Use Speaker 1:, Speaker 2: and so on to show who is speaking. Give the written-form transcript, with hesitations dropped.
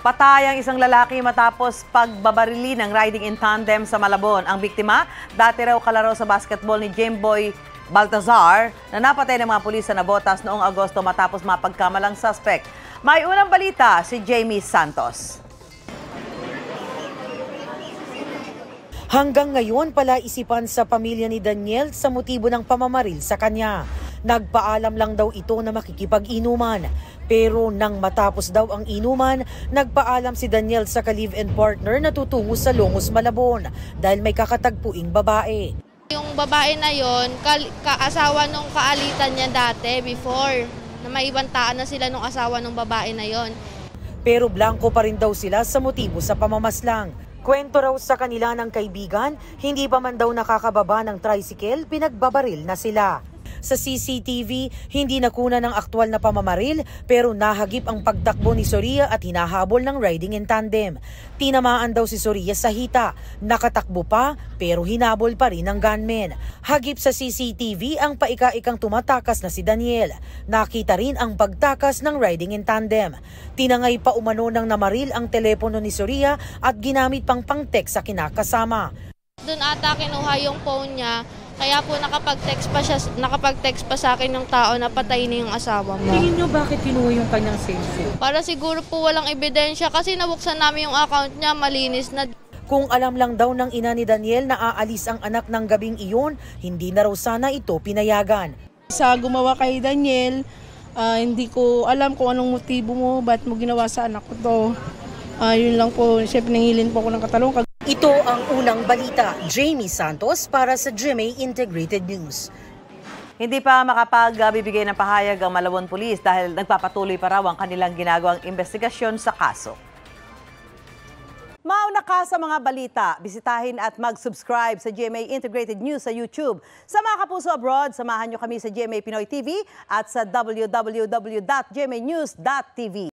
Speaker 1: Patay ang isang lalaki matapos pagbabarili ng riding in tandem sa Malabon. Ang biktima, dati raw kalaro sa basketball ni Jemboy Baltazar na napatay ng mga pulis sa Navotas noong Agosto matapos mapagkamalang suspect. May unang balita si Jamie Santos.
Speaker 2: Hanggang ngayon pala isipan sa pamilya ni Daniel sa motibo ng pamamaril sa kanya. Nagpaalam lang daw ito na makikipag-inuman. Pero nang matapos daw ang inuman, nagpaalam si Daniel sa ka-live-in partner na tutungo sa Longos, Malabon dahil may kakatagpuing babae.
Speaker 3: Yung babae na yon, kaasawa nung kaalitan niya dati before, na may ibantaan na sila nung asawa nung babae na yon.
Speaker 2: Pero blanco pa rin daw sila sa motibo sa pamamaslang. Kwento raw sa kanila ng kaibigan, hindi pa man daw nakakababa ng tricycle, pinagbabaril na sila. Sa CCTV, hindi nakuna ng aktwal na pamamaril pero nahagip ang pagtakbo ni Soria at hinahabol ng riding in tandem. Tinamaan daw si Soria sa hita, nakatakbo pa pero hinabol pa rin ng gunman. Hagip sa CCTV ang paika-ikang tumatakas na si Daniel. Nakita rin ang pagtakas ng riding in tandem. Tinangay pa umano ng namaril ang telepono ni Soria at ginamit pang pang-text sa kinakasama.
Speaker 3: Doon ata kinuha yung phone niya. Kaya po nakapag-text pa sa akin ng tao na patayin na yung asawa mo.
Speaker 2: Tingin nyo bakit kinuha yung kanyang cellphone?
Speaker 3: Para siguro po walang ebidensya kasi nabuksan namin yung account niya, malinis na.
Speaker 2: Kung alam lang daw ng ina ni Daniel na aalis ang anak ng gabing iyon, hindi na raw sana ito pinayagan.
Speaker 4: Sa gumawa kay Daniel, hindi ko alam kung anong motibo mo, ba't mo ginawa sa anak ko to. Yun lang po, siya pinangilin po ako ng katalong.
Speaker 2: Ito ang unang balita. Jamie Santos para sa GMA Integrated News.
Speaker 1: Hindi pa makapagbibigay ng pahayag ang Malabon Police dahil nagpapatuloy pa raw ang kanilang ginagawang investigasyon sa kaso. Mauna ka sa mga balita, bisitahin at mag-subscribe sa GMA Integrated News sa YouTube. Sa mga kapuso abroad, samahan nyo kami sa GMA Pinoy TV at sa www.gmanews.tv.